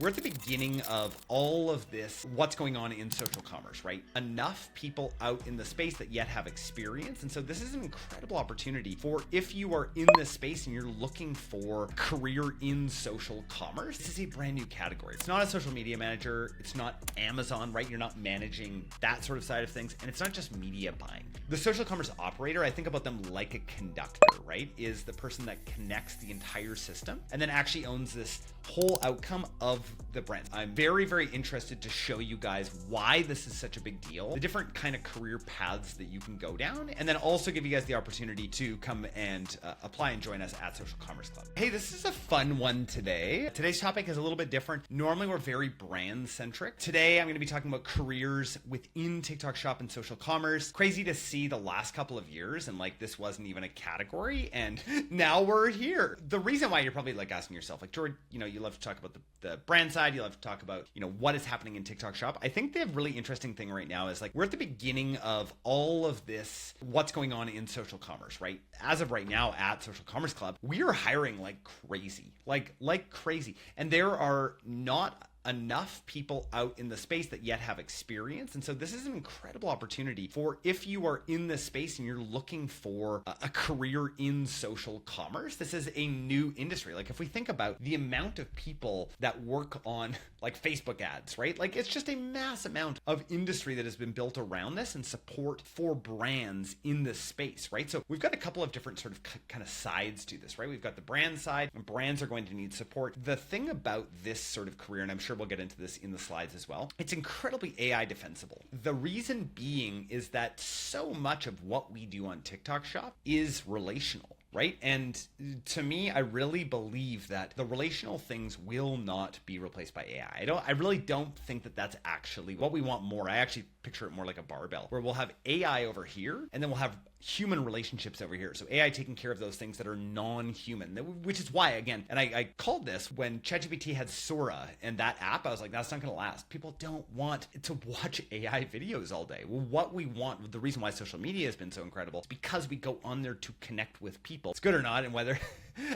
We're at the beginning of all of this, what's going on in social commerce, right? Enough people out in the space that yet have experience. And so this is an incredible opportunity for if you are in this space and you're looking for a career in social commerce. This is a brand new category. It's not a social media manager. It's not Amazon, right? You're not managing that sort of side of things. And it's not just media buying. The social commerce operator, I think about them like a conductor, right? Is the person that connects the entire system and then actually owns this whole outcome of the brand. I'm very, very interested to show you guys why this is such a big deal, the different kind of career paths that you can go down, and then also give you guys the opportunity to come and apply and join us at Social Commerce Club. Hey, this is a fun one today. Today's topic is a little bit different. Normally we're very brand centric. Today I'm going to be talking about careers within TikTok Shop and social commerce. Crazy to see the last couple of years and like this wasn't even a category and now we're here. The reason why you're probably like asking yourself like, George, you love to talk about the brand side, you love to talk about what is happening in TikTok Shop. I think the really interesting thing right now is like we're at the beginning of all of this, what's going on in social commerce, right? As of right now at Social Commerce Club, we are hiring like crazy, like crazy, and there are not enough people out in the space that yet have experience. And so this is an incredible opportunity for if you are in this space and you're looking for a career in social commerce. This is a new industry. Like if we think about the amount of people that work on like Facebook ads, right? Like it's just a mass amount of industry that has been built around this and support for brands in this space, right? So we've got a couple of different sort of kind of sides to this, right? We've got the brand side, and brands are going to need support. The thing about this sort of career, and I'm sure we'll get into this in the slides as well, it's incredibly AI defensible. The reason being is that so much of what we do on TikTok Shop is relational, right? And to me, I really believe that the relational things will not be replaced by AI. I really don't think that that's actually what we want more. I actually picture it more like a barbell where we'll have AI over here and then we'll have human relationships over here. So AI taking care of those things that are non-human, which is why, again, and I called this when ChatGPT had Sora and that app, I was like, that's not going to last. People don't want to watch AI videos all day. Well, what we want, the reason why social media has been so incredible is because we go on there to connect with people. It's good or not, and whether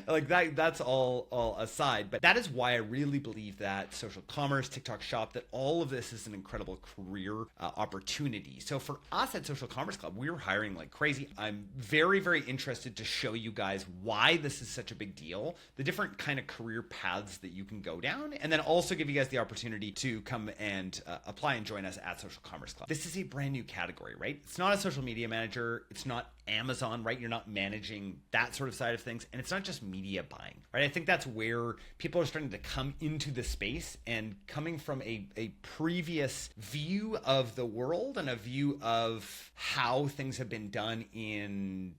like that's all aside, but that is why I really believe that social commerce, TikTok Shop, that all of this is an incredible career opportunity. So for us at Social Commerce Club, we're hiring like crazy. I'm very, very interested to show you guys why this is such a big deal, the different kind of career paths that you can go down, and then also give you guys the opportunity to come and apply and join us at Social Commerce Club. This is a brand new category, right? It's not a social media manager. It's not Amazon, right? You're not managing that sort of side of things. And it's not just media buying, right? I think that's where people are starting to come into the space and coming from a previous view of the world and a view of how things have been done in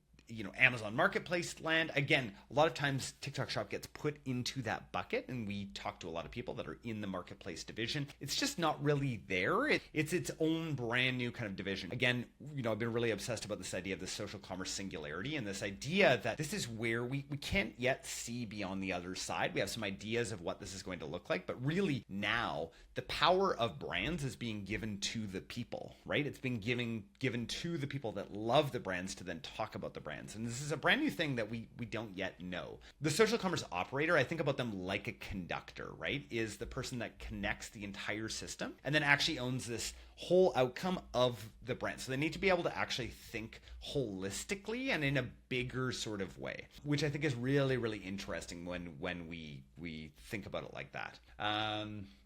Amazon Marketplace land. Again, a lot of times TikTok Shop gets put into that bucket and we talk to a lot of people that are in the Marketplace division. It's just not really there. It's its own brand new kind of division. Again, I've been really obsessed about this idea of the social commerce singularity and this idea that this is where we can't yet see beyond the other side. We have some ideas of what this is going to look like, but really now the power of brands is being given to the people, right? It's being given to the people that love the brands to then talk about the brands. And this is a brand new thing that we don't yet know. The social commerce operator, I think about them like a conductor, right? Is the person that connects the entire system and then actually owns this whole outcome of the brand. So they need to be able to actually think holistically and in a bigger sort of way, which I think is really, really interesting when we think about it like that.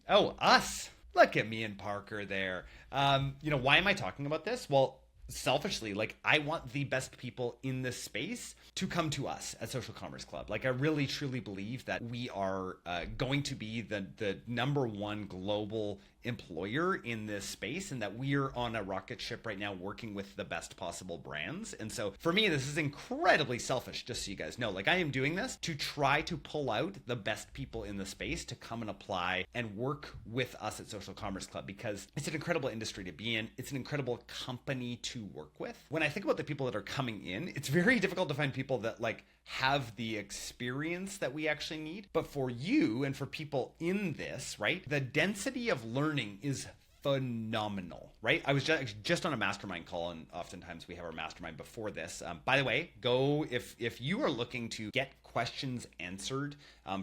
Us. Look at me and Parker there. Why am I talking about this? Well, selfishly, like I want the best people in this space to come to us at Social Commerce Club. Like I really truly believe that we are going to be the number one global employer in this space and that we are on a rocket ship right now working with the best possible brands. And so for me, this is incredibly selfish, just so you guys know. Like I am doing this to try to pull out the best people in the space to come and apply and work with us at Social Commerce Club because it's an incredible industry to be in. It's an incredible company to work with. When I think about the people that are coming in, it's very difficult to find people that like have the experience that we actually need. But for you and for people in this, right, the density of learning is phenomenal, right? I was just on a mastermind call, and oftentimes we have our mastermind before this. By the way, go if you are looking to get questions answered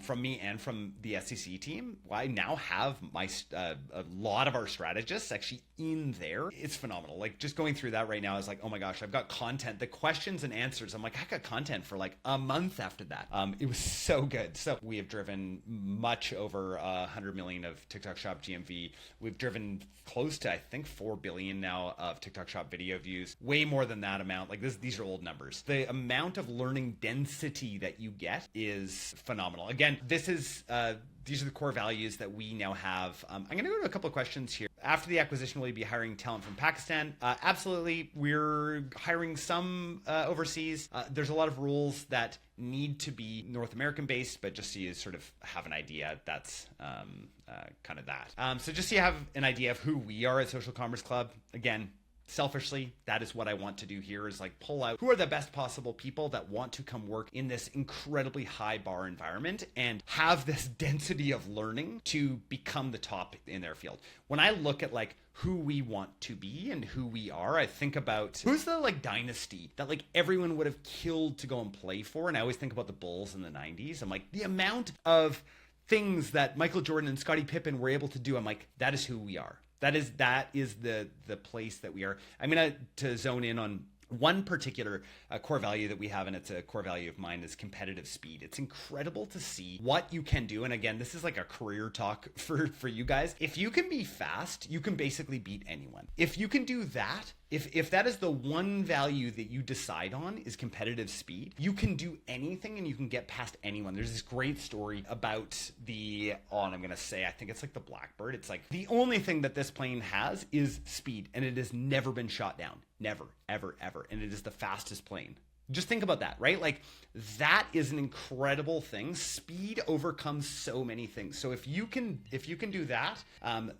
from me and from the SEC team. I now have my a lot of our strategists actually in there. It's phenomenal. Like just going through that right now is like, oh my gosh, I've got content, the questions and answers. I'm like, I got content for like a month after that. It was so good. So we have driven much over 100 million of TikTok Shop GMV. We've driven close to, I think, 4 billion now of TikTok Shop video views. Way more than that amount. Like these are old numbers. The amount of learning density that you get is phenomenal. Again, these are the core values that we now have. I'm going to go to a couple of questions here. After the acquisition, will you be hiring talent from Pakistan? Absolutely. We're hiring some overseas. There's a lot of rules that need to be North American based, but just so you sort of have an idea, that's kind of that. So just so you have an idea of who we are at Social Commerce Club, again, selfishly, that is what I want to do here, is like pull out who are the best possible people that want to come work in this incredibly high bar environment and have this density of learning to become the top in their field. When I look at like who we want to be and who we are, I think about who's the like dynasty that like everyone would have killed to go and play for. And I always think about the Bulls in the 90s. I'm like, the amount of things that Michael Jordan and Scottie Pippen were able to do, I'm like, that is who we are. That is the place that we are. I'm going to zone in on one particular core value that we have, and it's a core value of mine, is competitive speed. It's incredible to see what you can do. And again, this is like a career talk for you guys. If you can be fast, you can basically beat anyone. If you can do that, if that is the one value that you decide on is competitive speed, you can do anything and you can get past anyone. There's this great story about I'm going to say, I think it's like the Blackbird. It's like the only thing that this plane has is speed, and it has never been shot down. Never, ever, ever. And it is the fastest plane. Just think about that, right? Like that is an incredible thing. Speed overcomes so many things. So if you can do that,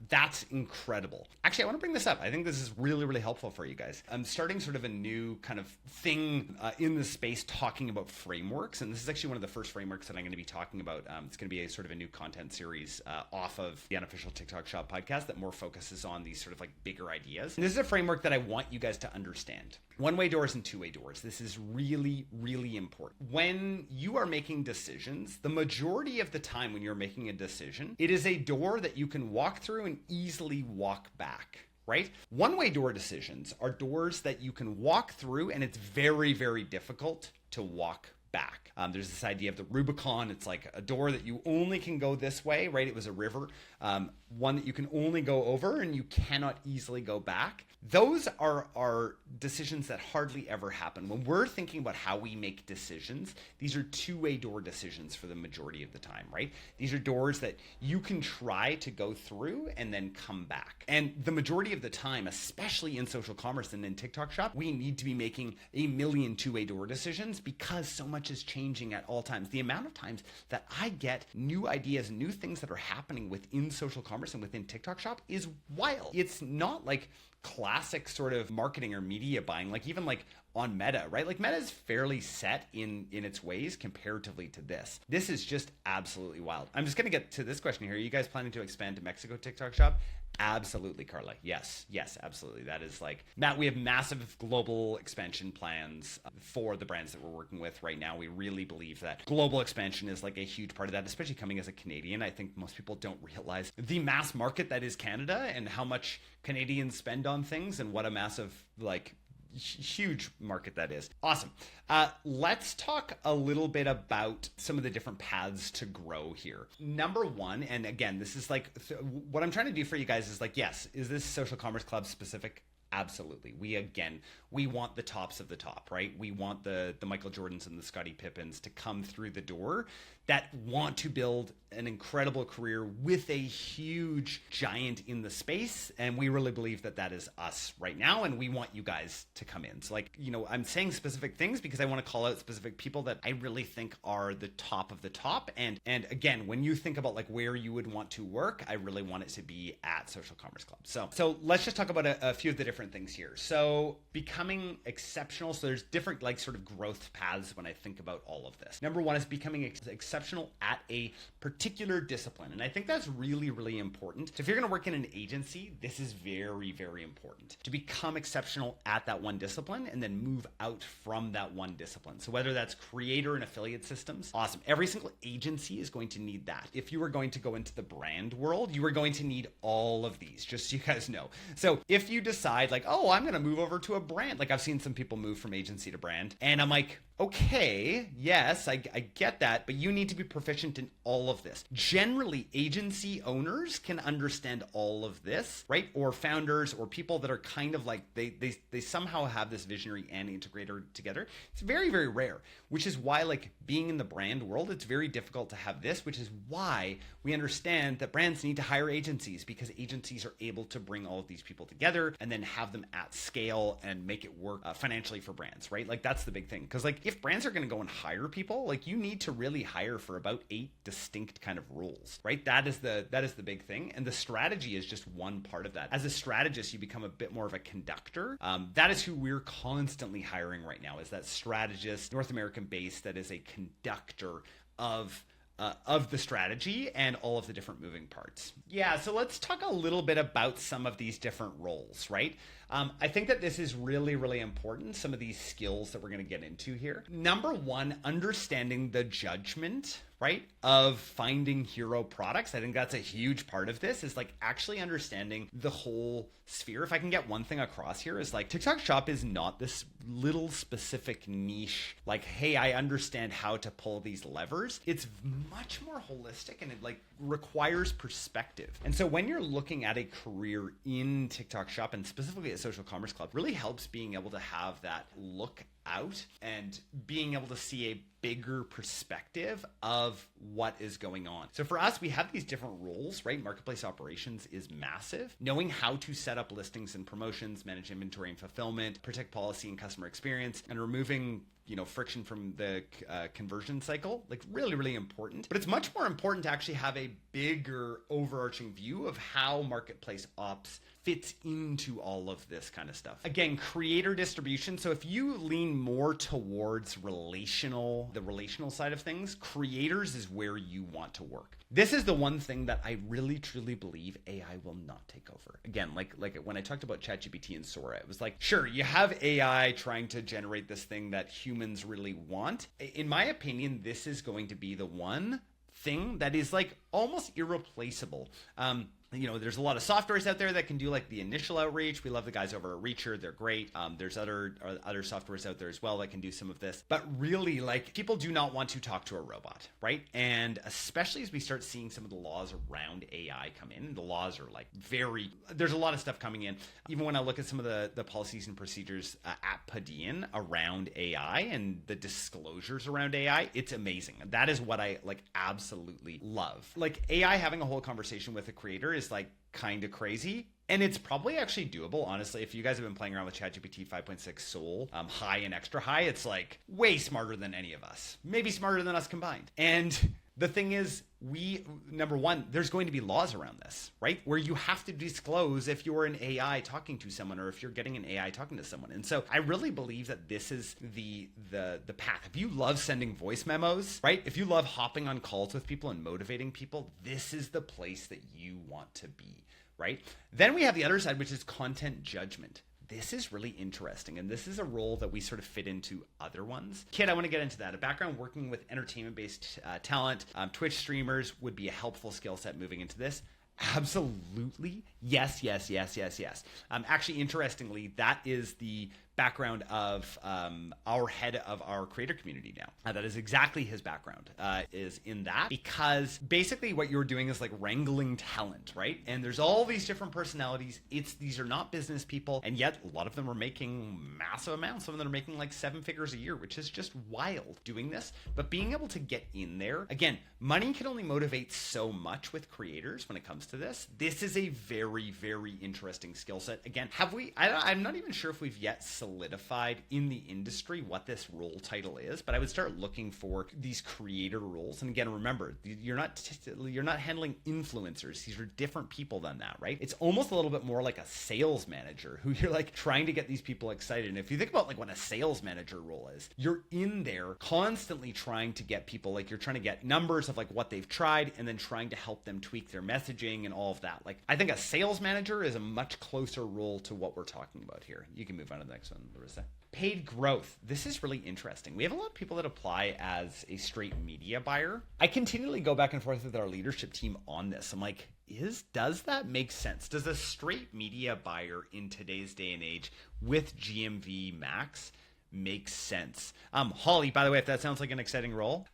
that's incredible. Actually, I want to bring this up. I think this is really, really helpful for you guys. I'm starting sort of a new kind of thing in the space talking about frameworks. And this is actually one of the first frameworks that I'm going to be talking about. It's going to be a sort of a new content series off of the Unofficial TikTok Shop podcast that more focuses on these sort of like bigger ideas. And this is a framework that I want you guys to understand. One-way doors and two-way doors. This is really, really important. When you are making decisions, the majority of the time when you're making a decision, it is a door that you can walk through and easily walk back, right? One-way door decisions are doors that you can walk through and it's very, very difficult to walk back. There's this idea of the Rubicon. It's like a door that you only can go this way, right? It was a river, one that you can only go over and you cannot easily go back. Those are decisions that hardly ever happen. When we're thinking about how we make decisions, these are two-way door decisions for the majority of the time, right? These are doors that you can try to go through and then come back. And the majority of the time, especially in social commerce and in TikTok Shop, we need to be making a million two-way door decisions because so much is changing at all times. The amount of times that I get new ideas, new things that are happening within social commerce and within TikTok Shop is wild. It's not like classic sort of marketing or media buying, like even like on Meta, right? Like Meta is fairly set in its ways comparatively to this. This is just absolutely wild. I'm just going to get to this question here. Are you guys planning to expand to Mexico TikTok Shop? Absolutely, Carla. Yes, absolutely. That is like, Matt, we have massive global expansion plans for the brands that we're working with right now. We really believe that global expansion is like a huge part of that, especially coming as a Canadian. I think most people don't realize the mass market that is Canada and how much Canadians spend on things and what a massive, like, huge market that is. Awesome. Let's talk a little bit about some of the different paths to grow here. Number one, and again, this is like, what I'm trying to do for you guys is like, yes, is this Social Commerce Club specific? Absolutely. We want the tops of the top, right? We want the Michael Jordans and the Scottie Pippens to come through the door that want to build an incredible career with a huge giant in the space. And we really believe that that is us right now. And we want you guys to come in. So like, I'm saying specific things because I want to call out specific people that I really think are the top of the top. And again, when you think about like where you would want to work, I really want it to be at Social Commerce Club. So let's just talk about a few of the different things here. So becoming exceptional. So there's different like sort of growth paths when I think about all of this. Number one is becoming exceptional exceptional at a particular discipline. And I think that's really, really important. So if you're going to work in an agency, this is very, very important to become exceptional at that one discipline and then move out from that one discipline. So whether that's creator and affiliate systems, awesome. Every single agency is going to need that. If you are going to go into the brand world, you are going to need all of these, just so you guys know. So if you decide like, oh, I'm going to move over to a brand, like I've seen some people move from agency to brand, and I'm like, okay, yes, I get that, but you need to be proficient in all of this. Generally, agency owners can understand all of this, right? Or founders or people that are kind of like, they somehow have this visionary and integrator together. It's very, very rare, which is why like being in the brand world, it's very difficult to have this, which is why we understand that brands need to hire agencies, because agencies are able to bring all of these people together and then have them at scale and make it work financially for brands, right? Like that's the big thing. Because like if brands are going to go and hire people, like you need to really hire for about 8 distinct kind of roles, right? That is the big thing. And the strategy is just one part of that. As a strategist, you become a bit more of a conductor. That is who we're constantly hiring right now, is that strategist, North American based, that is a conductor of the strategy and all of the different moving parts. Yeah, so let's talk a little bit about some of these different roles, right? I think that this is really, really important, some of these skills that we're going to get into here. Number one, understanding the judgment, right, of finding hero products. I think that's a huge part of this, is like actually understanding the whole sphere. If I can get one thing across here, is like TikTok Shop is not this little specific niche, like, hey, I understand how to pull these levers. It's much more holistic, and it like requires perspective. And so when you're looking at a career in TikTok Shop, and specifically at Social Commerce Club, really helps being able to have that look out and being able to see a bigger perspective of what is going on. So for us, we have these different roles, right? Marketplace operations is massive. Knowing how to set up listings and promotions, manage inventory and fulfillment, protect policy and customer experience, and removing friction from the conversion cycle, like really, really important. But it's much more important to actually have a bigger overarching view of how marketplace ops fits into all of this kind of stuff. Again, creator distribution. So if you lean more towards the relational side of things, creators is where you want to work. This is the one thing that I really, truly believe AI will not take over. Again, like when I talked about ChatGPT and Sora, it was like, sure, you have AI trying to generate this thing that humans really want. In my opinion, this is going to be the one thing that is like almost irreplaceable. There's a lot of softwares out there that can do like the initial outreach. We love the guys over at Reacher. They're great. There's other softwares out there as well that can do some of this. But really, like, people do not want to talk to a robot, right? And especially as we start seeing some of the laws around AI come in, the laws are like there's a lot of stuff coming in. Even when I look at some of the policies and procedures at Padian around AI and the disclosures around AI, it's amazing. That is what I like absolutely love. Like AI having a whole conversation with a creator is like kind of crazy, and it's probably actually doable, honestly. If you guys have been playing around with ChatGPT 5.6 Soul, high and extra high, it's like way smarter than any of us, maybe smarter than us combined. And the thing is, number one, there's going to be laws around this, right? Where you have to disclose if you're an AI talking to someone or if you're getting an AI talking to someone. And so I really believe that this is the path. If you love sending voice memos, right? If you love hopping on calls with people and motivating people, this is the place that you want to be, right? Then we have the other side, which is content judgment. This is really interesting, and this is a role that we sort of fit into other ones. Kid, I want to get into that. A background working with entertainment-based talent, Twitch streamers would be a helpful skill set moving into this. Absolutely. Yes. Actually, interestingly, that is the background of our head of our creator community now. That is exactly his background, is in that, because basically what you're doing is like wrangling talent, right? And there's all these different personalities. These are not business people, and yet a lot of them are making massive amounts. Some of them are making like 7 figures a year, which is just wild doing this. But being able to get in there, again, money can only motivate so much with creators when it comes to this. This is a very, very interesting skill set. Again, I'm not even sure if we've yet selected solidified in the industry what this role title is, but I would start looking for these creator roles. And again, remember, you're not handling influencers. These are different people than that, right? It's almost a little bit more like a sales manager who you're like trying to get these people excited. And if you think about like what a sales manager role is, you're in there constantly trying to get people, like you're trying to get numbers of like what they've tried and then trying to help them tweak their messaging and all of that. Like I think a sales manager is a much closer role to what we're talking about here. You can move on to the next one, Larissa. Paid growth. This is really interesting. We have a lot of people that apply as a straight media buyer. I continually go back and forth with our leadership team on this. I'm like, does that make sense? Does a straight media buyer in today's day and age with GMV max make sense? Holly, by the way, if that sounds like an exciting role.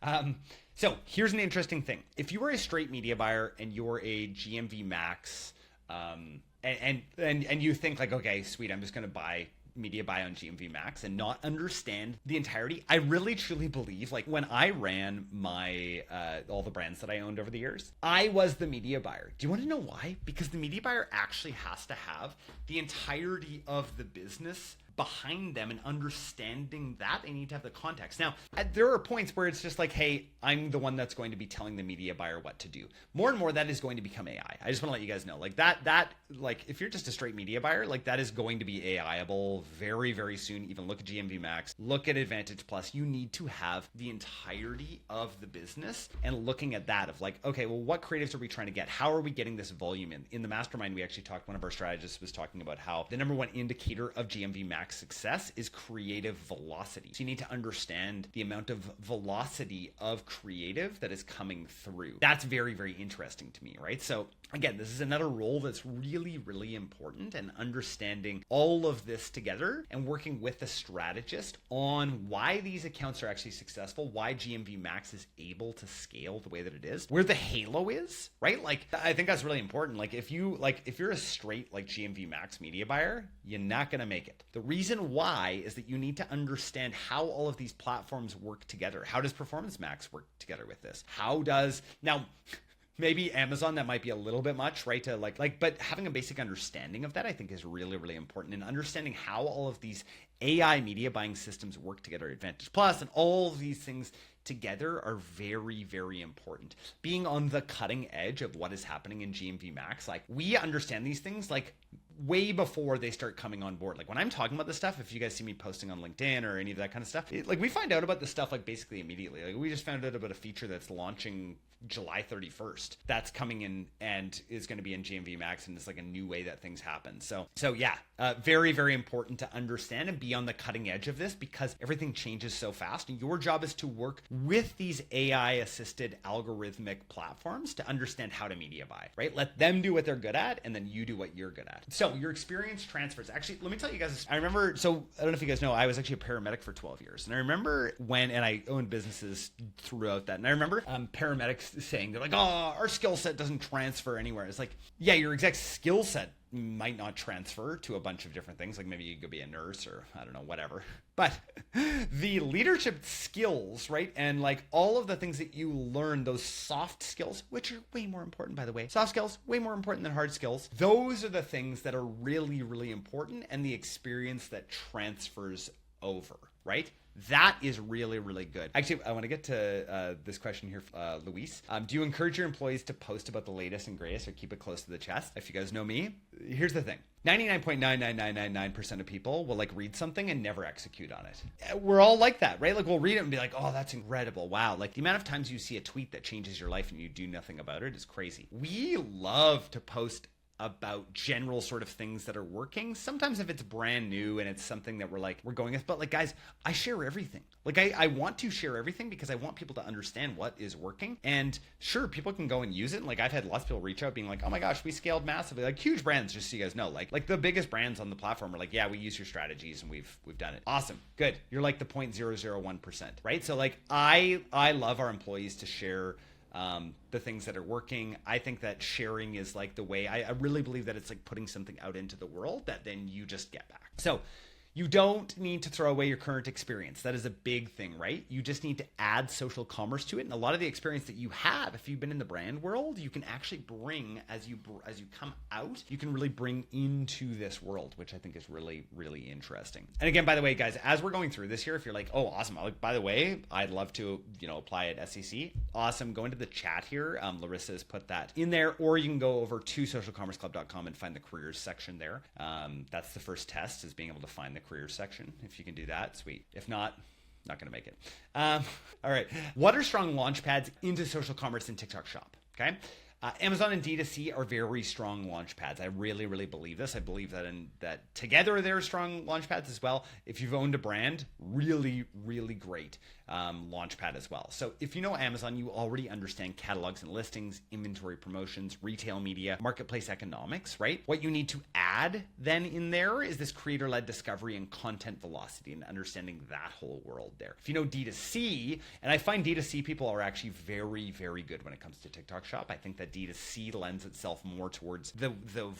So here's an interesting thing. If you are a straight media buyer and you're a GMV max, and you think like, okay, sweet, I'm just going to media buy on GMV max and not understand the entirety. I really truly believe, like when I ran my all the brands that I owned over the years, I was the media buyer. Do you want to know why? Because the media buyer actually has to have the entirety of the business behind them, and understanding that they need to have the context. Now, there are points where it's just like, hey, I'm the one that's going to be telling the media buyer what to do. More and more, that is going to become AI. I just want to let you guys know, like like if you're just a straight media buyer, like that is going to be AI-able very, very soon. Even look at GMV Max, look at Advantage Plus. You need to have the entirety of the business, and looking at that of like, okay, well, what creatives are we trying to get? How are we getting this volume in? In the mastermind, we actually talked, one of our strategists was talking about how the number one indicator of GMV Max success is creative velocity. So you need to understand the amount of velocity of creative that is coming through. That's very, very interesting to me, right? So again, this is another role that's really, really important, and understanding all of this together and working with the strategist on why these accounts are actually successful, why GMV Max is able to scale the way that it is, where the halo is, right? Like, I think that's really important. Like if you're a straight like GMV Max media buyer, you're not going to make it. The reason why is that you need to understand how all of these platforms work together. How does Performance Max work together with this? Now, maybe Amazon, that might be a little bit much, right? To but having a basic understanding of that, I think, is really, really important. And understanding how all of these AI media buying systems work together, Advantage Plus, and all of these things together are very, very important. Being on the cutting edge of what is happening in GMV Max, like we understand these things like way before they start coming on board. Like when I'm talking about this stuff, if you guys see me posting on LinkedIn or any of that kind of stuff, like we find out about this stuff like basically immediately. Like we just found out about a feature that's launching July 31st that's coming in and is going to be in GMV Max, and it's like a new way that things happen. So yeah, very, very important to understand and be on the cutting edge of this, because everything changes so fast, and your job is to work with these AI assisted algorithmic platforms to understand how to media buy, right? Let them do what they're good at, and then you do what you're good at. So your experience transfers. Actually, let me tell you guys, I remember, so I don't know if you guys know, I was actually a paramedic for 12 years. And I remember and I owned businesses throughout that. And I remember paramedics saying, they're like, oh, our skill set doesn't transfer anywhere. It's like, yeah, your exact skill set might not transfer to a bunch of different things. Like maybe you could be a nurse or I don't know, whatever. But the leadership skills, right? And like all of the things that you learn, those soft skills, which are way more important, by the way. Soft skills, way more important than hard skills. Those are the things that are really, really important, and the experience that transfers over, right? That is really, really good. Actually, I want to get to this question here, Luis. Do you encourage your employees to post about the latest and greatest, or keep it close to the chest? If you guys know me, here's the thing. 99.99999% of people will like read something and never execute on it. We're all like that, right? Like we'll read it and be like, oh, that's incredible. Wow. Like the amount of times you see a tweet that changes your life and you do nothing about it is crazy. We love to post about general sort of things that are working. Sometimes if it's brand new and it's something that we're going with, but like, guys, I share everything. Like I want to share everything because I want people to understand what is working. And sure, people can go and use it. And like I've had lots of people reach out being like, oh my gosh, we scaled massively. Like huge brands, just so you guys know, like the biggest brands on the platform are like, yeah, we use your strategies and we've done it. Awesome. Good. You're like the 0.001%, right? So like I love our employees to share the things that are working. I think that sharing is like the way. I really believe that it's like putting something out into the world that then you just get back. So You don't need to throw away your current experience. That is a big thing, right? You just need to add social commerce to it. And a lot of the experience that you have, if you've been in the brand world, you can actually bring as you come out, you can really bring into this world, which I think is really, really interesting. And again, by the way, guys, as we're going through this here, if you're like, oh, awesome. By the way, I'd love to, apply at SEC. Awesome. Go into the chat here. Larissa has put that in there, or you can go over to socialcommerceclub.com and find the careers section there. That's the first test, is being able to find the careers section. If you can do that, sweet. If not going to make it. All right. What are strong launch pads into social commerce and TikTok Shop? Okay. Amazon and D2C are very strong launch pads. I really, really believe this. I believe that together they're strong launch pads as well. If you've owned a brand, really, really great launch pad as well. So if you know Amazon, you already understand catalogs and listings, inventory promotions, retail media, marketplace economics, right? What you need to add then in there is this creator-led discovery and content velocity and understanding that whole world there. If you know D2C, and I find D2C people are actually very, very good when it comes to TikTok Shop. I think that D2C lends itself more towards the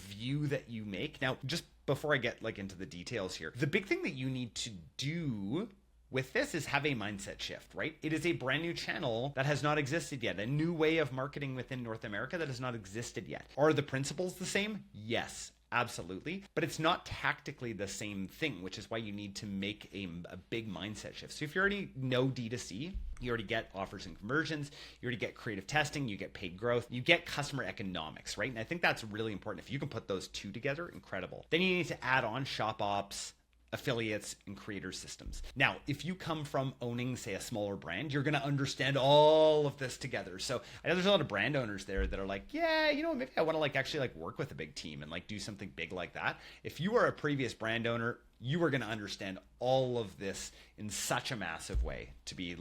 view that you make. Now, just before I get into the details here, the big thing that you need to do with this is have a mindset shift, right? It is a brand new channel that has not existed yet, a new way of marketing within North America that has not existed yet. Are the principles the same? Yes. Absolutely. But it's not tactically the same thing, which is why you need to make a big mindset shift. So if you already know D2C, you already get offers and conversions, you already get creative testing, you get paid growth, you get customer economics, right? And I think that's really important. If you can put those two together, incredible. Then you need to add on shop ops, affiliates, and creator systems. Now, if you come from owning, say, a smaller brand, you're going to understand all of this together. So I know there's a lot of brand owners there that are like, yeah, maybe I want to actually work with a big team and do something big like that. If you are a previous brand owner, you are going to understand all of this in such a massive way. To be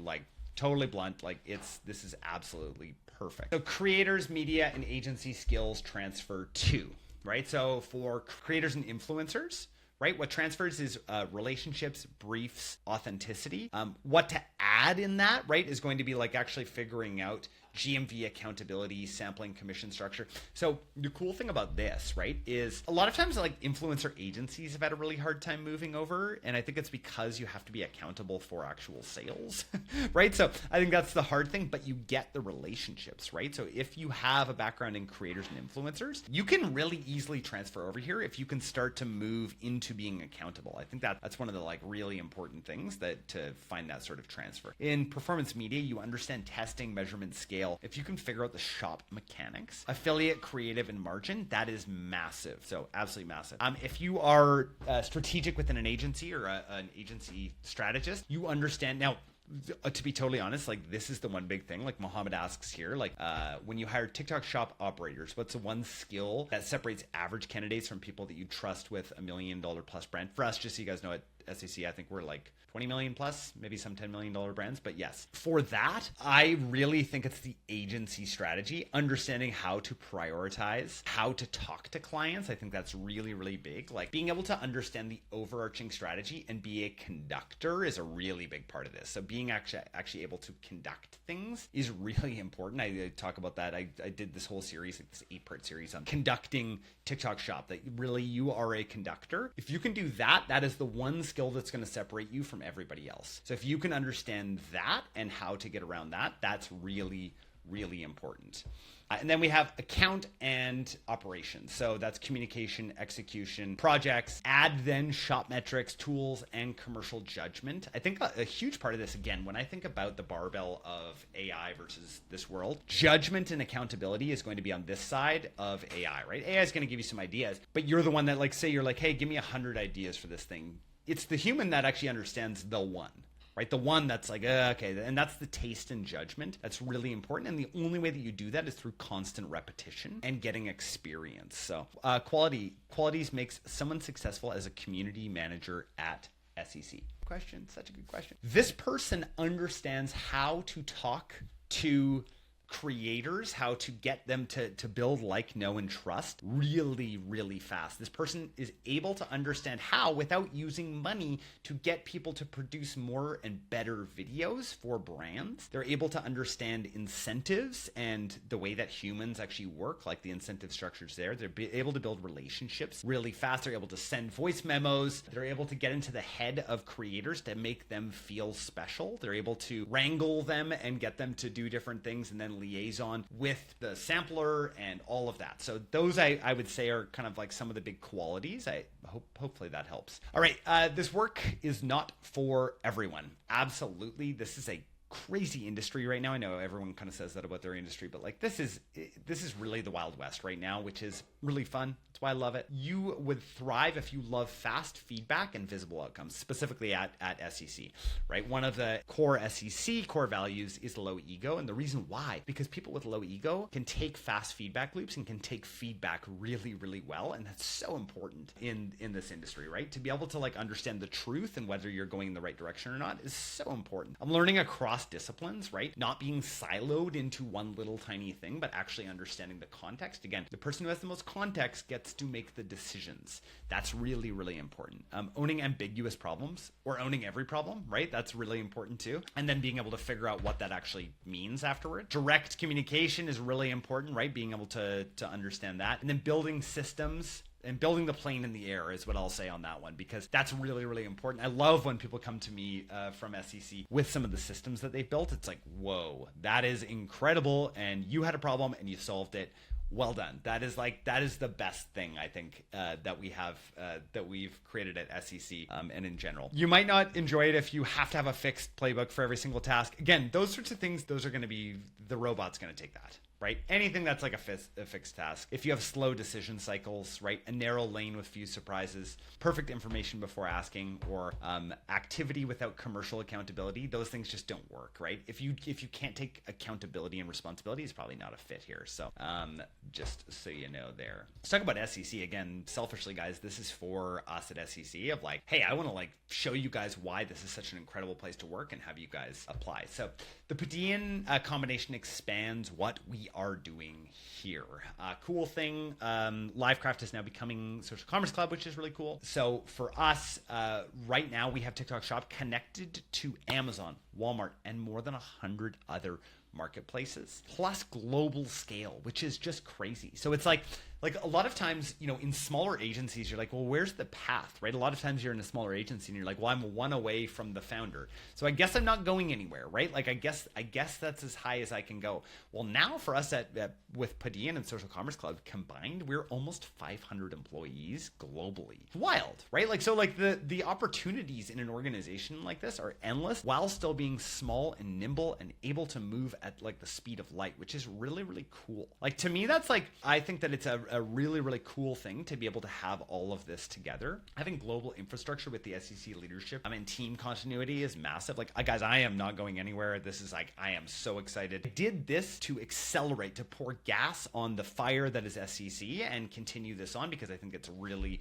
totally blunt, this is absolutely perfect. So creators, media, and agency skills transfer too, right? So for creators and influencers, right? What transfers is relationships, briefs, authenticity. What to add in that, right, is going to be actually figuring out GMV accountability, sampling, commission structure. So the cool thing about this, right, is a lot of times influencer agencies have had a really hard time moving over. And I think it's because you have to be accountable for actual sales, right? So I think that's the hard thing, but you get the relationships, right? So if you have a background in creators and influencers, you can really easily transfer over here if you can start to move into being accountable. I think that's one of the really important things to find that sort of transfer. In performance media, you understand testing, measurement, scale. If you can figure out the shop mechanics, affiliate, creative, and margin, that is massive. So absolutely massive. If you are strategic within an agency or an agency strategist, you understand now. To be totally honest, this is the one big thing. Mohammed asks here, when you hire TikTok Shop operators, what's the one skill that separates average candidates from people that you trust with $1 million plus brand? For us, just so you guys know, at SEC, I think we're 20 million plus, maybe some $10 million brands. But yes, for that, I really think it's the agency strategy, understanding how to prioritize, how to talk to clients. I think that's really, really big. Being able to understand the overarching strategy and be a conductor is a really big part of this. So being actually able to conduct things is really important. I talk about that. I did this whole series, this 8-part series on conducting TikTok Shop, that really you are a conductor. If you can do that, that is the one skill that's going to separate you from everybody else. So if you can understand that and how to get around that, that's really, really important. And then we have account and operations. So that's communication, execution, projects, add then shop metrics, tools, and commercial judgment. I think a huge part of this, again, when I think about the barbell of AI versus this world, judgment and accountability is going to be on this side of AI, right? AI is going to give you some ideas, but you're the one that say you're hey, give me 100 ideas for this thing. It's the human that actually understands the one. Right? The one that's okay, and that's the taste and judgment. That's really important. And the only way that you do that is through constant repetition and getting experience. So qualities makes someone successful as a community manager at SEC. Question, such a good question. This person understands how to talk to creators how to get them to build, like, know, and trust really, really fast. This person is able to understand how, without using money, to get people to produce more and better videos for brands. They're able to understand incentives and the way that humans actually work, like the incentive structures there. They're able to build relationships really fast. They're able to send voice memos. They're able to get into the head of creators to make them feel special. They're able to wrangle them and get them to do different things, and then liaison with the sampler and all of that. So those I would say are kind of like some of the big qualities. Hopefully that helps. All right, this work is not for everyone. Absolutely, this is a crazy industry right now. I know everyone kind of says that about their industry, but like this is really the Wild West right now, which is really fun. That's why I love it. You would thrive if you love fast feedback and visible outcomes, specifically at SEC, right? One of the core SEC core values is low ego. And the reason why, because people with low ego can take fast feedback loops and can take feedback really, really well. And that's so important in this industry, right? To be able to like understand the truth and whether you're going in the right direction or not is so important. I'm learning across disciplines, right? Not being siloed into one little tiny thing, but actually understanding the context. Again, the person who has the most context gets to make the decisions. That's really, really important. Owning ambiguous problems, or owning every problem, right? That's really important too. And then being able to figure out what that actually means afterward. Direct communication is really important, right? Being able to understand that. And then building systems and building the plane in the air is what I'll say on that one, because that's really, really important. I love when people come to me from SEC with some of the systems that they've built. It's like, whoa, that is incredible. And you had a problem and you solved it. Well done. That is the best thing I think that we have that we've created at SEC and in general. You might not enjoy it if you have to have a fixed playbook for every single task. Again, those sorts of things, those are going to be, the robot's going to take that. Right? Anything that's like a fixed task. If you have slow decision cycles, right? A narrow lane with few surprises, perfect information before asking, or activity without commercial accountability, those things just don't work, right? If you can't take accountability and responsibility, it's probably not a fit here. So just so you know there. Let's talk about SEC again. Selfishly, guys, this is for us at SEC of like, hey, I want to like show you guys why this is such an incredible place to work and have you guys apply. So the Padian combination expands what we are doing here. Cool thing, Livecraft is now becoming Social Commerce Club, which is really cool. So for us, right now we have TikTok Shop connected to Amazon, Walmart, and more than 100 other marketplaces, plus global scale, which is just crazy. So it's like a lot of times, you know, in smaller agencies, you're like, well, where's the path, right? A lot of times you're in a smaller agency and you're like, well, I'm one away from the founder, so I guess I'm not going anywhere, right? Like, I guess that's as high as I can go. Well, now for us with Padian and Social Commerce Club combined, we're almost 500 employees globally. Wild, right? Like, so like the opportunities in an organization like this are endless while still being small and nimble and able to move at like the speed of light, which is really, really cool. Like, to me, that's like, I think that it's a really, really cool thing to be able to have all of this together. Having global infrastructure with the SEC leadership and team continuity is massive. Like, guys, I am not going anywhere. This is like, I am so excited. I did this to accelerate, to pour gas on the fire that is SEC and continue this on, because I think it's really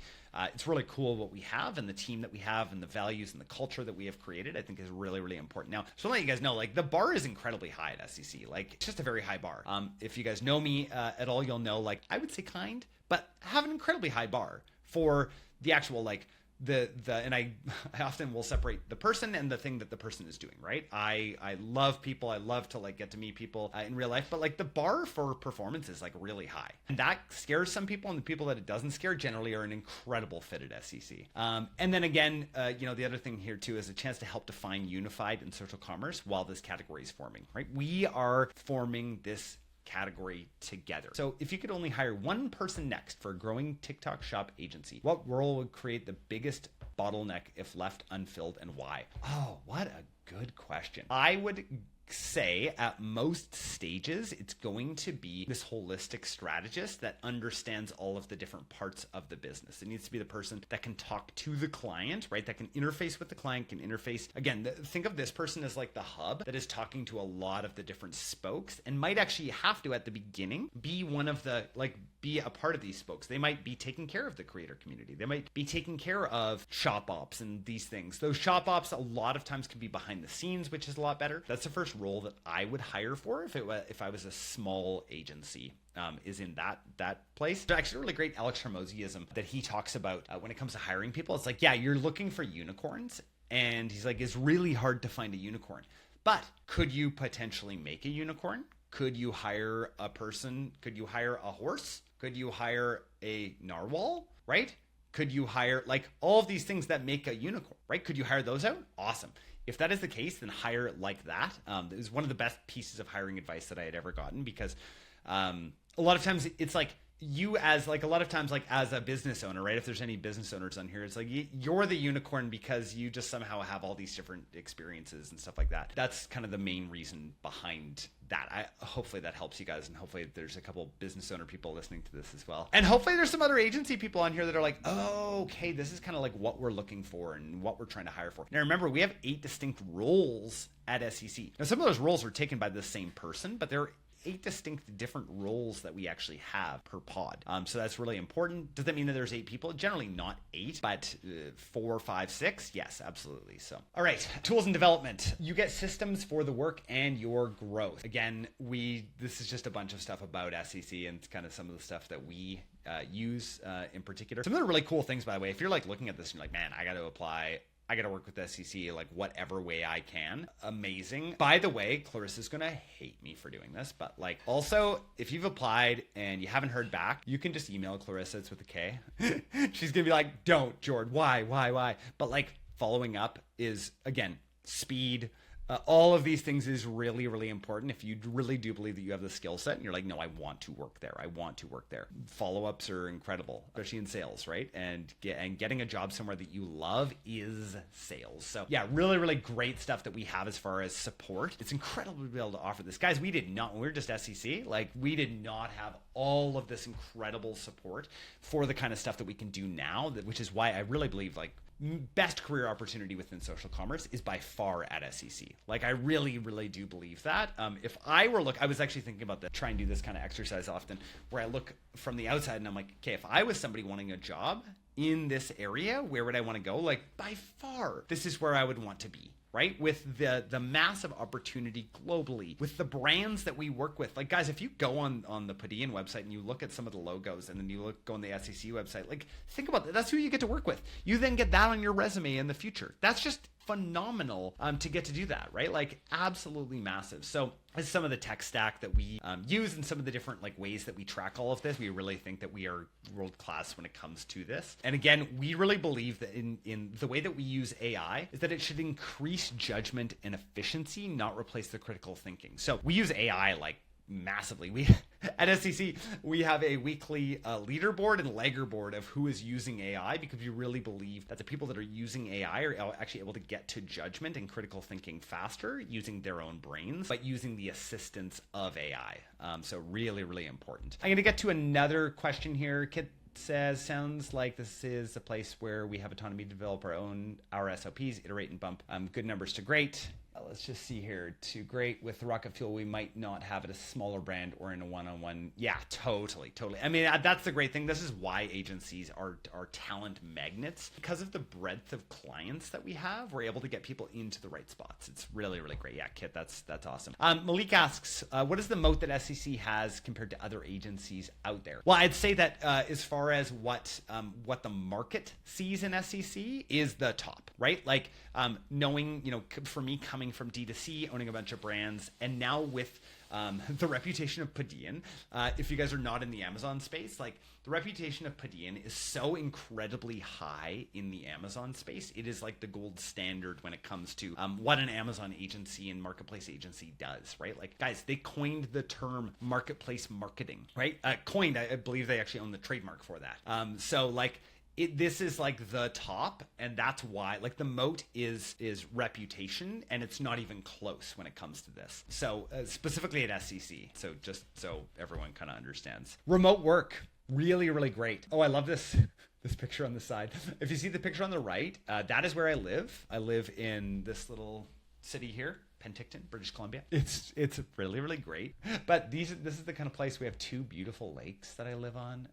cool what we have, and the team that we have, and the values and the culture that we have created, I think is really, really important. Now, so to let you guys know, like, the bar is incredibly high at SEC. Like, it's just a very high bar. If you guys know me at all, you'll know, like, I would say kind, but have an incredibly high bar for the actual, like, and I often will separate the person and the thing that the person is doing, right? I love people. I love to like get to meet people in real life, but like the bar for performance is like really high, and that scares some people, and the people that it doesn't scare generally are an incredible fit at SEC. And then again, you know, the other thing here too is a chance to help define unified and social commerce while this category is forming, right? We are forming this category together. So if you could only hire one person next for a growing TikTok Shop agency, what role would create the biggest bottleneck if left unfilled, and why? Oh, what a good question. I would say at most stages, it's going to be this holistic strategist that understands all of the different parts of the business. It needs to be the person that can talk to the client, right? That can interface with the client, can interface. Again, think of this person as like the hub that is talking to a lot of the different spokes, and might actually have to, at the beginning, be one of the, like, be a part of these spokes. They might be taking care of the creator community. They might be taking care of shop ops and these things. Those shop ops a lot of times can be behind the scenes, which is a lot better. That's the first role that I would hire for if I was a small agency. Is in that place. There's actually a really great Alex Hormoziism that he talks about when it comes to hiring people. It's like, yeah, you're looking for unicorns, and he's like, it's really hard to find a unicorn. But could you potentially make a unicorn? Could you hire a person? Could you hire a horse? Could you hire a narwhal, right? Could you hire like all of these things that make a unicorn, right? Could you hire those out? Awesome. If that is the case, then hire it like that. It was one of the best pieces of hiring advice that I had ever gotten, because a lot of times it's like you as like a lot of times like as a business owner, right? If there's any business owners on here, it's like you're the unicorn because you just somehow have all these different experiences and stuff like that. That's kind of the main reason behind that. Hopefully that helps you guys, and hopefully there's a couple business owner people listening to this as well. And hopefully there's some other agency people on here that are like, oh, okay, this is kind of like what we're looking for and what we're trying to hire for. Now remember, we have 8 distinct roles at SEC. Now some of those roles are taken by the same person, but they're 8 distinct different roles that we actually have per pod. So that's really important. Does that mean that there's 8 people? Generally not 8, but 4, 5, 6? Yes, absolutely. So, all right, tools and development. You get systems for the work and your growth. Again, this is just a bunch of stuff about SEC and kind of some of the stuff that we use in particular. Some of the really cool things, by the way, if you're like looking at this and you're like, man, I got to apply, I got to work with the SEC like whatever way I can. Amazing. By the way, Clarissa's going to hate me for doing this, but like also if you've applied and you haven't heard back, you can just email Clarissa. It's with a K. She's going to be like, don't, Jord. Why? But like following up is, again, speed. All of these things is really, really important. If you really do believe that you have the skill set and you're like, no, I want to work there. Follow-ups are incredible, especially in sales, right? And getting a job somewhere that you love is sales. So yeah, really, really great stuff that we have as far as support. It's incredible to be able to offer this. Guys, we did not, when we were just SEC, like we did not have all of this incredible support for the kind of stuff that we can do now, which is why I really believe like best career opportunity within social commerce is by far at SEC. Like I really, really do believe that. If I were I was actually thinking about that, try and do this kind of exercise often where I look from the outside and I'm like, okay, if I was somebody wanting a job in this area, where would I want to go? Like by far, this is where I would want to be. Right? With the massive opportunity globally, with the brands that we work with. Like guys, if you go on the Padian website and you look at some of the logos and then you go on the SEC website, like think about that. That's who you get to work with. You then get that on your resume in the future. That's just phenomenal to get to do that, right? Like absolutely massive. So as some of the tech stack that we use and some of the different like ways that we track all of this, we really think that we are world class when it comes to this. And again, we really believe that in the way that we use AI is that it should increase judgment and efficiency, not replace the critical thinking. So we use AI like massively. We at SEC, we have a weekly leaderboard and legger board of who is using AI, because we really believe that the people that are using AI are actually able to get to judgment and critical thinking faster using their own brains, but using the assistance of AI. So really, really important. I'm going to get to another question here. Kit says, sounds like this is a place where we have autonomy to develop our SOPs, iterate and bump good numbers to great. Let's just see here. To great with Rocket Fuel, we might not have it a smaller brand or in a one-on-one. Yeah, totally. I mean, that's the great thing. This is why agencies are talent magnets. Because of the breadth of clients that we have, we're able to get people into the right spots. It's really, really great. Yeah, Kit, that's awesome. Malik asks, what is the moat that SEC has compared to other agencies out there? Well, I'd say that as far as what the market sees in SEC is the top, right? Like knowing, for me coming from D2C, owning a bunch of brands, and now with the reputation of Padian, if you guys are not in the Amazon space, like the reputation of Padian is so incredibly high in the Amazon space. It is like the gold standard when it comes to what an Amazon agency and marketplace agency does, right? Like guys, they coined the term marketplace marketing, right? I believe they actually own the trademark for that. So like, this is like the top, and that's why like the moat is reputation, and it's not even close when it comes to this. So specifically at SEC, so just so everyone kind of understands. Remote work, really, really great. Oh, I love this picture on the side. If you see the picture on the right, that is where I live. I live in this little city here, Penticton, British Columbia. It's really, really great. But this is the kind of place, we have 2 beautiful lakes that I live on.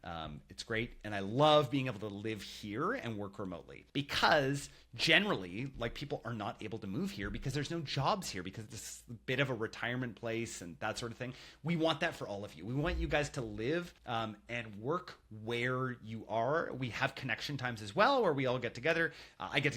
It's great. And I love being able to live here and work remotely, because generally, like, people are not able to move here because there's no jobs here, because it's a bit of a retirement place and that sort of thing. We want that for all of you. We want you guys to live and work where you are. We have connection times as well, where we all get together. I get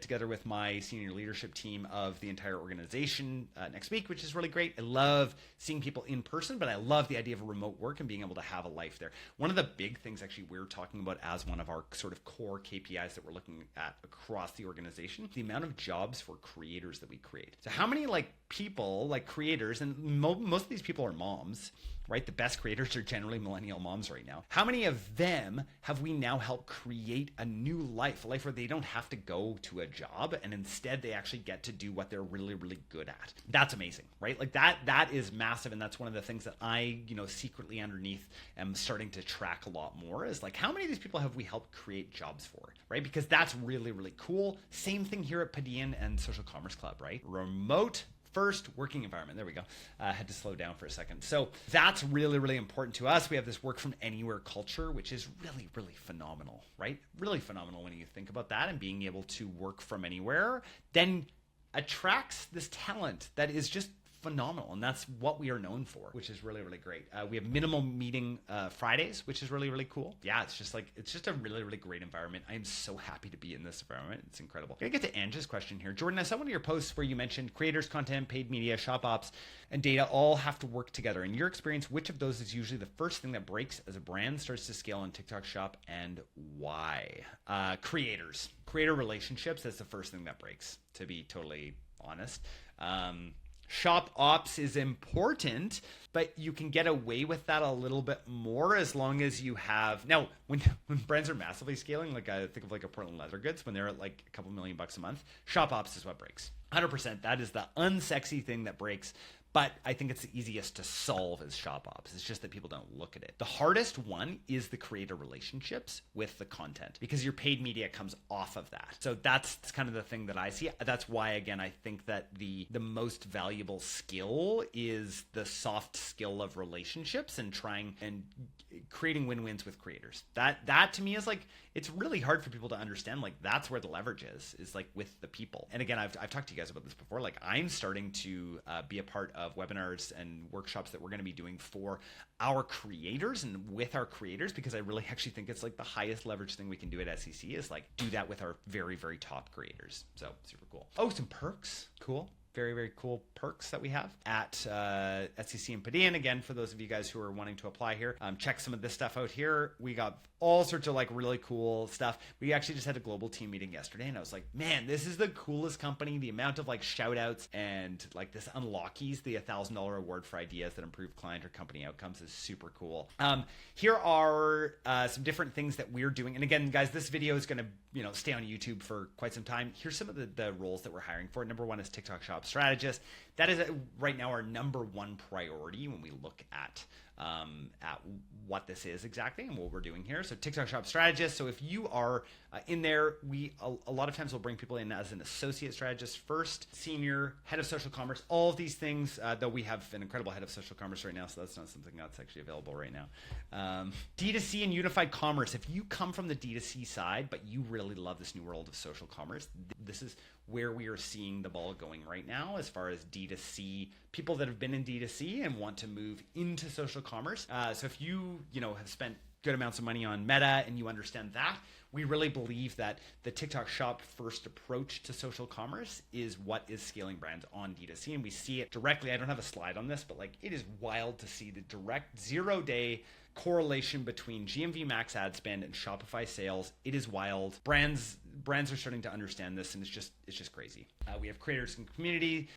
together with my senior leadership team of the entire organization next week, which is really great. I love seeing people in person, but I love the idea of remote work and being able to have a life there. One of the big things actually we're talking about as one of our sort of core KPIs that we're looking at across the organization, the amount of jobs for creators that we create. So how many people, creators, and most of these people are moms, right? The best creators are generally millennial moms right now. How many of them have we now helped create a new life, a life where they don't have to go to a job and instead they actually get to do what they're really, really good at? That's amazing, right? Like that is massive. And that's one of the things that I, secretly underneath am starting to track a lot more, is like, how many of these people have we helped create jobs for, right? Because that's really, really cool. Same thing here at Padian and Social Commerce Club, right? Remote first working environment. There we go. Had to slow down for a second. So that's really, really important to us. We have this work from anywhere culture, which is really, really phenomenal, right? Really phenomenal when you think about that, and being able to work from anywhere then attracts this talent that is just phenomenal. And that's what we are known for, which is really, really great. We have minimal meeting Fridays, which is really, really cool. Yeah, it's just a really, really great environment. I am so happy to be in this environment. It's incredible. Gonna get to Angie's question here. Jordan, I saw one of your posts where you mentioned creators, content, paid media, shop ops, and data all have to work together. In your experience, which of those is usually the first thing that breaks as a brand starts to scale on TikTok Shop, and why? Creators. Creator relationships, that's the first thing that breaks, to be totally honest. Shop ops is important, but you can get away with that a little bit more as long as you have. Now, when brands are massively scaling, like I think of like a Portland Leather Goods, when they're at like a couple $1,000,000 a month, shop ops is what breaks. 100%. That is the unsexy thing that breaks. But I think it's the easiest to solve as shop ops. It's just that people don't look at it. The hardest one is the creator relationships with the content, because your paid media comes off of that. So that's kind of the thing that I see. That's why, again, I think that the most valuable skill is the soft skill of relationships and trying and creating win-wins with creators. That to me is like, it's really hard for people to understand. Like, that's where the leverage is like with the people. And again, I've talked to you guys about this before. Like, I'm starting to be a part of webinars and workshops that we're going to be doing for our creators and with our creators, because I really actually think it's like the highest leverage thing we can do at SEC is like do that with our very, very top creators. So super cool. Oh, some perks. Cool. Very, very cool perks that we have at SEC and Padian. Again, for those of you guys who are wanting to apply here, check some of this stuff out here. We got all sorts of like really cool stuff. We actually just had a global team meeting yesterday, and I was like, man, this is the coolest company. The amount of like shout outs and like this unlockies, the $1,000 award for ideas that improve client or company outcomes, is super cool. Here are some different things that we're doing. And again, guys, this video is going to stay on YouTube for quite some time. Here's some of the roles that we're hiring for. Number one is TikTok Shop strategist. That is right now our number one priority when we look at what this is exactly and what we're doing here. So TikTok Shop strategist. So if you are in there, we a lot of times we'll bring people in as an associate strategist first, senior, head of social commerce, all of these things, though we have an incredible head of social commerce right now, so that's not something that's actually available right now. D2C and unified commerce. If you come from the D2C side, but you really love this new world of social commerce, this is where we are seeing the ball going right now as far as D2C, people that have been in D2C and want to move into social commerce. So if you have spent good amounts of money on Meta and you understand that, we really believe that the TikTok Shop first approach to social commerce is what is scaling brands on D2C. And we see it directly. I don't have a slide on this, but like it is wild to see the direct 0-day correlation between GMV max ad spend and Shopify sales. It is wild. Brands are starting to understand this, and it's just crazy. We have creators and community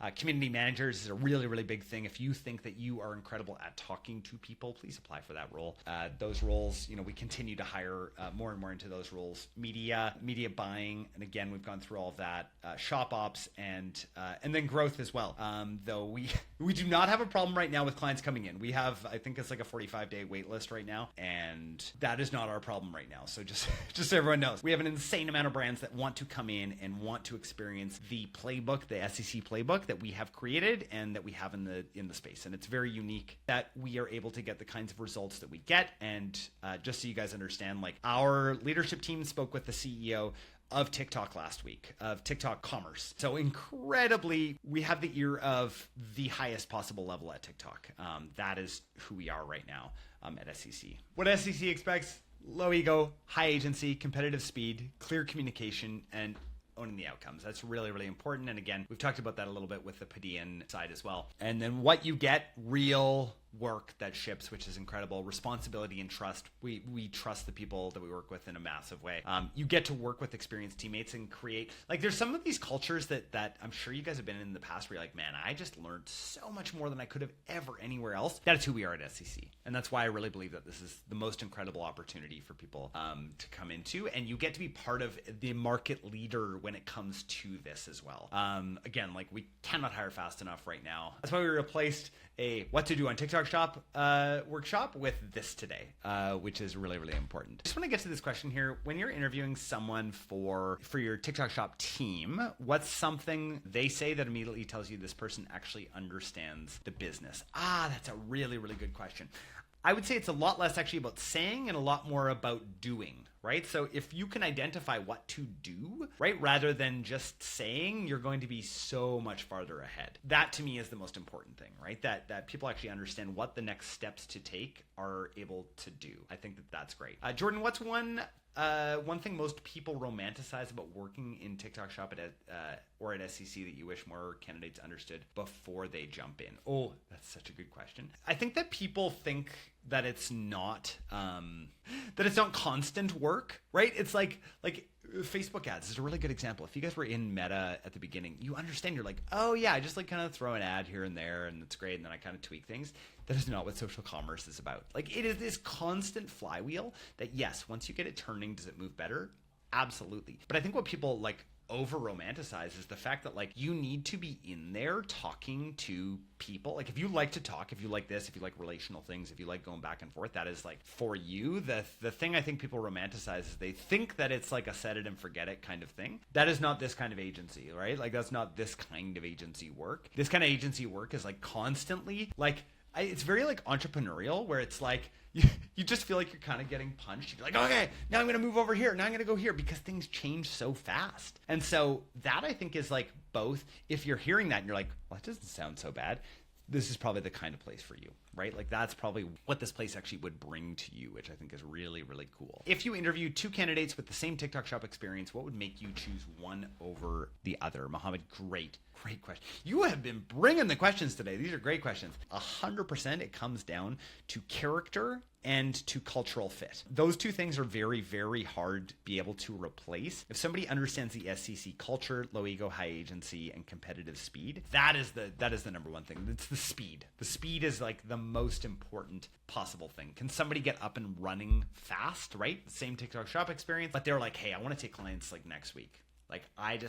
managers is a really, really big thing. If you think that you are incredible at talking to people, please apply for that role. Those roles, we continue to hire more and more into those roles. Media buying, and again, we've gone through all of that. Shop ops and then growth as well. Though we do not have a problem right now with clients coming in. We have, I think it's like a 45-day wait list right now, and that is not our problem right now. So just so everyone knows, we have an insane amount of brands brands that want to come in and want to experience the playbook, the SEC playbook that we have created and that we have in the space. And it's very unique that we are able to get the kinds of results that we get. And just so you guys understand, like our leadership team spoke with the CEO of TikTok last week, of TikTok Commerce. So incredibly, we have the ear of the highest possible level at TikTok. That is who we are right now at SEC. What SEC expects: low ego, high agency, competitive speed, clear communication, and owning the outcomes. That's really, really important. And again, we've talked about that a little bit with the Padian side as well. And then what you get: real work that ships, which is incredible. Responsibility and trust. We trust the people that we work with in a massive way. You get to work with experienced teammates and create, like, there's some of these cultures that I'm sure you guys have been in the past where you're like, man, I just learned so much more than I could have ever anywhere else. That is who we are at SEC. And that's why I really believe that this is the most incredible opportunity for people to come into, and you get to be part of the market leader when it comes to this as well. Again, like, we cannot hire fast enough right now. That's why we replaced a what to do on TikTok Shop workshop with this today, which is really, really important. I just want to get to this question here. When you're interviewing someone for your TikTok Shop team, what's something they say that immediately tells you this person actually understands the business? That's a really, really good question. I would say it's a lot less actually about saying and a lot more about doing, right? So if you can identify what to do, right, rather than just saying, you're going to be so much farther ahead. That to me is the most important thing, right? That people actually understand what the next steps to take are able to do. I think that's great. Jordan, what's one thing most people romanticize about working in TikTok Shop or at SEC that you wish more candidates understood before they jump in? Oh, that's such a good question. I think that people think that it's not constant work, right? It's like Facebook ads is a really good example. If you guys were in Meta at the beginning, you understand. You're like, oh yeah, I just like kind of throw an ad here and there, and it's great, and then I kind of tweak things. That is not what social commerce is about. Like, it is this constant flywheel that, yes, once you get it turning, does it move better? Absolutely. But I think what people like over romanticize is the fact that, like, you need to be in there talking to people. Like, if you like to talk, if you like this, if you like relational things, if you like going back and forth, that is like for you. The thing I think people romanticize is they think that it's like a set it and forget it kind of thing. That is not this kind of agency, right? Like, that's not this kind of agency work. This kind of agency work is like constantly like, it's very like entrepreneurial, where it's like you just feel like you're kind of getting punched. You're like, okay, now I'm going to move over here. Now I'm going to go here, because things change so fast. And so that, I think, is like both. If you're hearing that and you're like, well, that doesn't sound so bad, this is probably the kind of place for you, right? Like, that's probably what this place actually would bring to you, which I think is really, really cool. If you interview two candidates with the same TikTok Shop experience, what would make you choose one over the other? Mohammed, great question. You have been bringing the questions today. These are great questions. 100% it comes down to character and to cultural fit. Those two things are very, very hard to be able to replace. If somebody understands the SEC culture, low ego, high agency, and competitive speed, that is the number one thing. It's the speed. The speed is like the most important possible thing. Can somebody get up and running fast, right? Same TikTok Shop experience, but they're like, hey, I want to take clients like next week. Like, I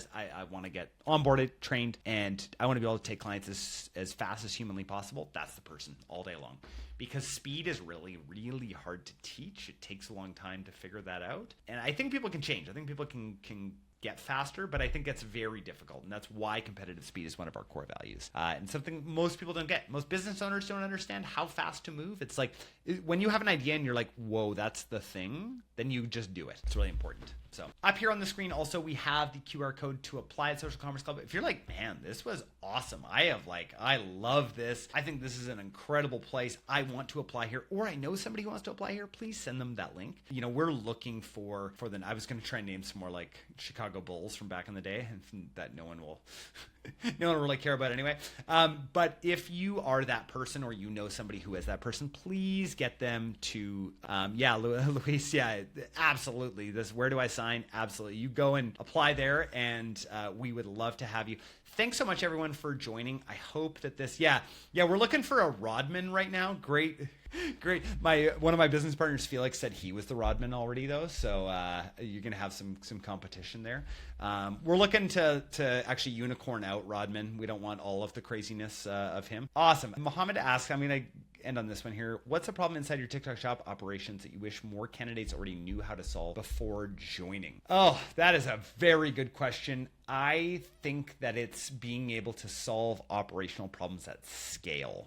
want to get onboarded, trained, and I want to be able to take clients as fast as humanly possible. That's the person all day long. Because speed is really, really hard to teach. It takes a long time to figure that out. And I think people can change. I think people can get faster, but I think that's very difficult. And that's why competitive speed is one of our core values. And something most people don't get. Most business owners don't understand how fast to move. It's like, when you have an idea and you're like, whoa, that's the thing, then you just do it. It's really important. So up here on the screen, also, we have the QR code to apply at Social Commerce Club. If you're like, man, this was awesome. I love this. I think this is an incredible place. I want to apply here, or I know somebody who wants to apply here. Please send them that link. You know, we're looking for I was going to try and name some more like Chicago Bulls from back in the day, and that no one will really care about anyway. But if you are that person, or you know somebody who is that person, please get them to, Luis, yeah, absolutely. Where do I sign? Absolutely. You go and apply there, and we would love to have you. Thanks so much, everyone, for joining. I hope that we're looking for a Rodman right now. Great. One of my business partners, Felix, said he was the Rodman already, though. So you're gonna have some competition there. We're looking to actually unicorn out Rodman. We don't want all of the craziness of him. Awesome. Mohammed asks, I'm gonna end on this one here. What's a problem inside your TikTok shop operations that you wish more candidates already knew how to solve before joining? Oh, that is a very good question. I think that it's being able to solve operational problems at scale.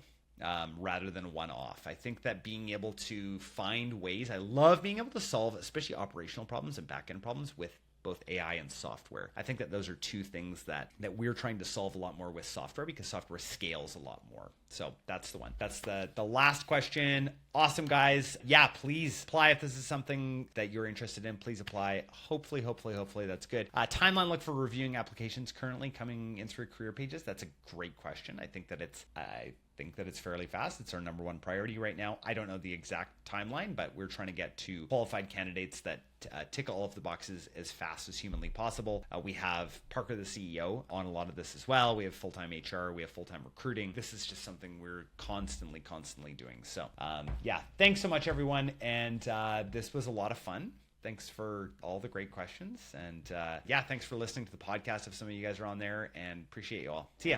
Rather than one-off. I think that being able to find ways, I love being able to solve especially operational problems and back-end problems with both AI and software. I think that those are two things that we're trying to solve a lot more with software because software scales a lot more. So that's the one. That's the last question. Awesome, guys. Yeah, please apply if this is something that you're interested in. Please apply. Hopefully that's good. Timeline look for reviewing applications currently coming in through career pages. That's a great question. I think that it's fairly fast. It's our number one priority right now. I don't know the exact timeline, but we're trying to get to qualified candidates that tick all of the boxes as fast as humanly possible. We have Parker, the CEO, on a lot of this as well. We have full-time HR. We have full-time recruiting. This is just something we're constantly doing. So yeah, thanks so much, everyone. And this was a lot of fun. Thanks for all the great questions. And yeah, thanks for listening to the podcast if some of you guys are on there, and appreciate you all. See ya.